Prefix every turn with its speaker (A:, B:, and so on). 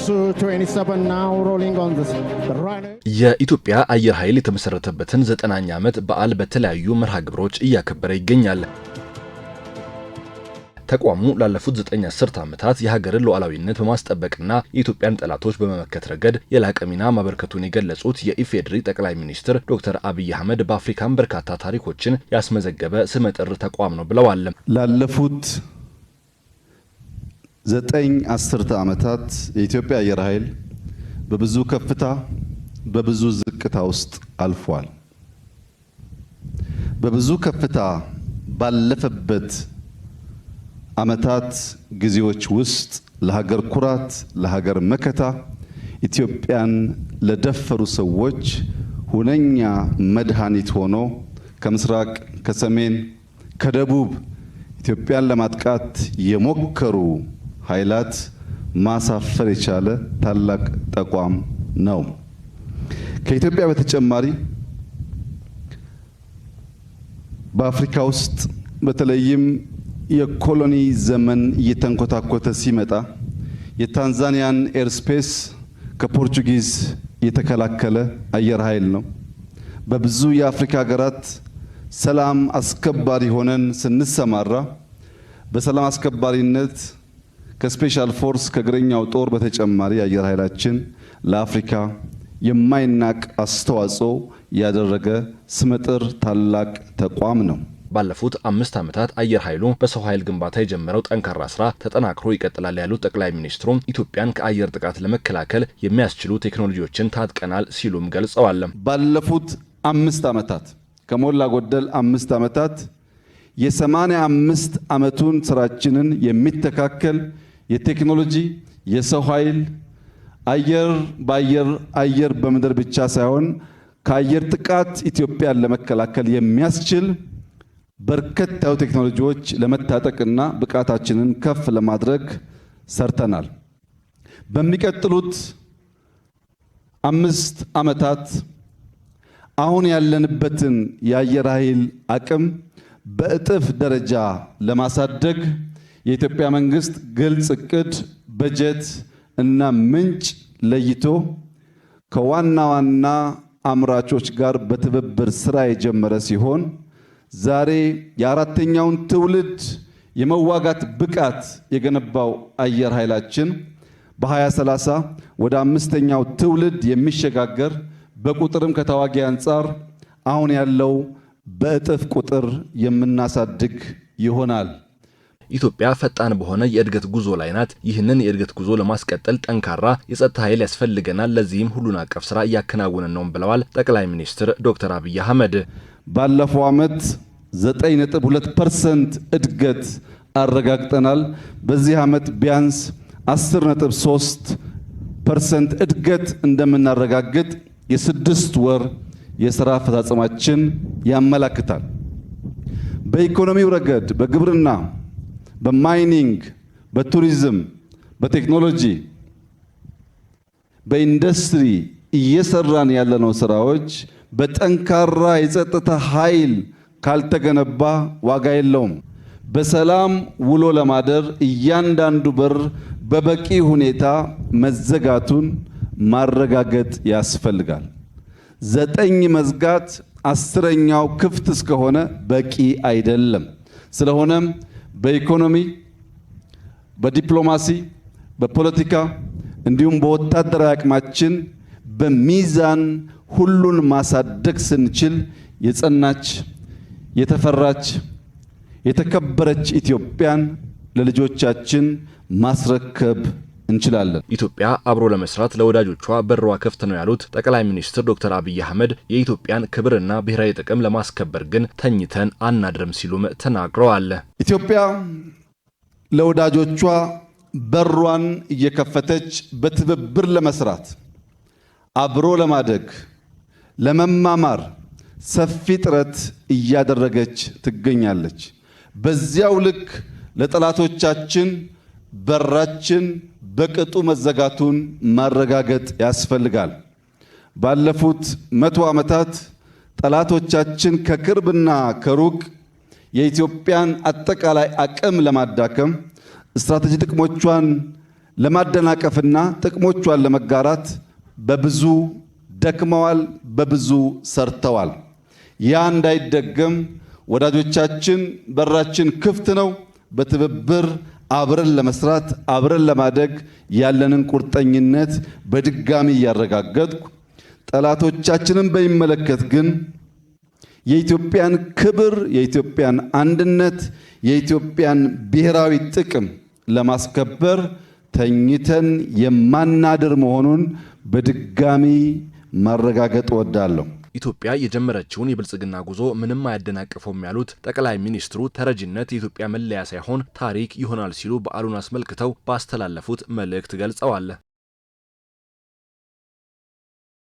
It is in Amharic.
A: Su-27 now rolling on the runway.
B: የኢትዮጵያ አየር ኃይል የተመሰረተበትን 9ኛ ዓመት በዓል በተለያዩ መርሃ ግብሮች እያከበረ ይገኛል። ተቋሙ ላለፉት 9 አስርት ዓመታት የሀገርን ሉዓላዊነት በማስጠበቅና የኢትዮጵያን ጠላቶች በመመከት ረገድ የላቀ ሚና ማበርከቱን የገለጹት የኢፌዴሪ ጠቅላይ ሚኒስትር ዶክተር አብይ አህመድ በአፍሪካም በርካታ ታሪኮችን ያስመዘገበ ስመጥር ተቋም ነው ብለዋል።
C: ላለፉት 9 አስርት ዓመታት የኢትዮጵያ አየር ኃይል በብዙ ከፍታ በብዙ ዝቅታ ውስጥ አልፏል። በብዙ ከፍታ ባለፈበት ዓመታት ጊዜዎች ውስጥ ለሀገር ኩራት፣ ለሀገር መከታ ኢትዮጵያን ለደፈሩ ሰዎች ሁነኛ መድኃኒት ሆኖ ከምስራቅ፣ ከሰሜን፣ ከደቡብ ኢትዮጵያን ለማጥቃት የሞከሩ ኃይላት ማሳፈር የቻለ ታላቅ ተቋም ነው። ከኢትዮጵያ በተጨማሪ በአፍሪካ ውስጥ በተለይም የኮሎኒ ዘመን እየተንኮታኮተ ሲመጣ የታንዛኒያን ኤርስፔስ ከፖርቹጊዝ የተከላከለ አየር ኃይል ነው። በብዙ የአፍሪካ ሀገራት ሰላም አስከባሪ ሆነን ስንሰማራ በሰላም አስከባሪነት ከስፔሻል ፎርስ ከእግረኛው ጦር በተጨማሪ አየር ኃይላችን ለአፍሪካ የማይናቅ አስተዋጽኦ ያደረገ ስመጥር ታላቅ ተቋም ነው።
B: ባለፉት 5 ዓመታት አየር ኃይሉ በሰው ኃይል ግንባታ የጀመረው ጠንካራ ስራ ተጠናክሮ ይቀጥላል ያሉት ጠቅላይ ሚኒስትሩ ኢትዮጵያን ከአየር ጥቃት ለመከላከል የሚያስችሉ ቴክኖሎጂዎችን ታጥቀናል ሲሉም ገልጸዋል።
C: ባለፉት 5 ዓመታት ከሞላ ጎደል 5 ዓመታት የ85 ዓመቱን ስራችንን የሚተካከል የቴክኖሎጂ የሰው ኃይል አየር በምድር ብቻ ሳይሆን ከአየር ጥቃት ኢትዮጵያን ለመከላከል የሚያስችል በርከት ያሉ ቴክኖሎጂዎች ለመታጠቅና ብቃታችንን ከፍ ለማድረግ ሰርተናል። በሚቀጥሉት 5 ዓመታት አሁን ያለንበትን የአየር ኃይል አቅም በእጥፍ ደረጃ ለማሳደግ የኢትዮጵያ መንግስት ግልጽ እቅድ፣ በጀት እና ምንጭ ለይቶ ከዋና ዋና አምራቾች ጋር በትብብር ስራ የጀመረ ሲሆን ዛሬ የአራተኛውን ትውልድ የመዋጋት ብቃት የገነባው አየር ኃይላችን በ2030 ወደ 5ኛው ትውልድ የሚሸጋገር በቁጥርም ከተዋጊ አንጻር አሁን ያለው በእጥፍ ቁጥር የምናሳድግ ይሆናል።
B: ኢትዮጵያ ፈጣን በሆነ የእድገት ጉዞ ላይ ናት። ይህንን የእድገት ጉዞ ለማስቀጠል ጠንካራ የጸጥታ ኃይል ያስፈልገናል። ለዚህም ሁሉን አቀፍ ስራ እያከናወንን ነው ብለዋል ጠቅላይ ሚኒስትር ዶክተር አብይ አህመድ።
C: ባለፈው ዓመት 9.2% እድገት አረጋግጠናል። በዚህ ዓመት ቢያንስ 10.3% እድገት እንደምናረጋግጥ የ6 ወር የሥራ አፈጻጸማችን ያመለክታል። በኢኮኖሚው ረገድ በግብርና፣ በማይኒንግ፣ በቱሪዝም፣ በቴክኖሎጂ፣ በኢንዱስትሪ እየሰራን ያለነው ስራዎች በጠንካራ የጸጥታ ኃይል ካልተገነባ ዋጋ የለውም። በሰላም ውሎ ለማደር እያንዳንዱ በር በበቂ ሁኔታ መዘጋቱን ማረጋገጥ ያስፈልጋል። 9 መዝጋት 10ኛው ክፍት እስከሆነ በቂ አይደለም። ስለሆነም በኢኮኖሚ፣ በዲፕሎማሲ፣ በፖለቲካ እንዲሁም በወታደራዊ አቅማችን በሚዛን ሁሉን ማሳደግ ስንችል የጸናች፣ የተፈራች፣ የተከበረች ኢትዮጵያን ለልጆቻችን ማስረከብ እንችላለን።
B: ኢትዮጵያ አብሮ ለመስራት ለወዳጆቿ በሯ ክፍት ነው ያሉት ጠቅላይ ሚኒስትር ዶክተር አብይ አህመድ የኢትዮጵያን ክብርና ብሔራዊ ጥቅም ለማስከበር ግን ተኝተን አናድርም ሲሉም ተናግረዋል።
C: ኢትዮጵያ ለወዳጆቿ በሯን እየከፈተች በትብብር ለመስራት፣ አብሮ ለማደግ፣ ለመማማር ሰፊ ጥረት እያደረገች ትገኛለች። በዚያው ልክ ለጠላቶቻችን በራችን በቅጡ መዘጋቱን ማረጋገጥ ያስፈልጋል። ባለፉት 100 ዓመታት ጠላቶቻችን ከቅርብና ከሩቅ የኢትዮጵያን አጠቃላይ አቅም ለማዳከም ስትራቴጂ ጥቅሞቿን ለማደናቀፍና ጥቅሞቿን ለመጋራት በብዙ ደክመዋል፣ በብዙ ሰርተዋል። ያ እንዳይደገም ወዳጆቻችን በራችን ክፍት ነው። በትብብር አብረን ለመስራት አብረን ለማደግ ያለንን ቁርጠኝነት በድጋሚ እያረጋገጥኩ ጠላቶቻችንን በሚመለከት ግን የኢትዮጵያን ክብር፣ የኢትዮጵያን አንድነት፣ የኢትዮጵያን ብሔራዊ ጥቅም ለማስከበር ተኝተን የማናድር መሆኑን በድጋሚ ማረጋገጥ እወዳለሁ።
B: ኢትዮጵያ የጀመረችውን የብልጽግና ጉዞ ምንም አያደናቅፈውም ያሉት ጠቅላይ ሚኒስትሩ ተረጂነት የኢትዮጵያ መለያ ሳይሆን ታሪክ ይሆናል ሲሉ በዓሉን አስመልክተው ባስተላለፉት መልእክት ገልጸዋል።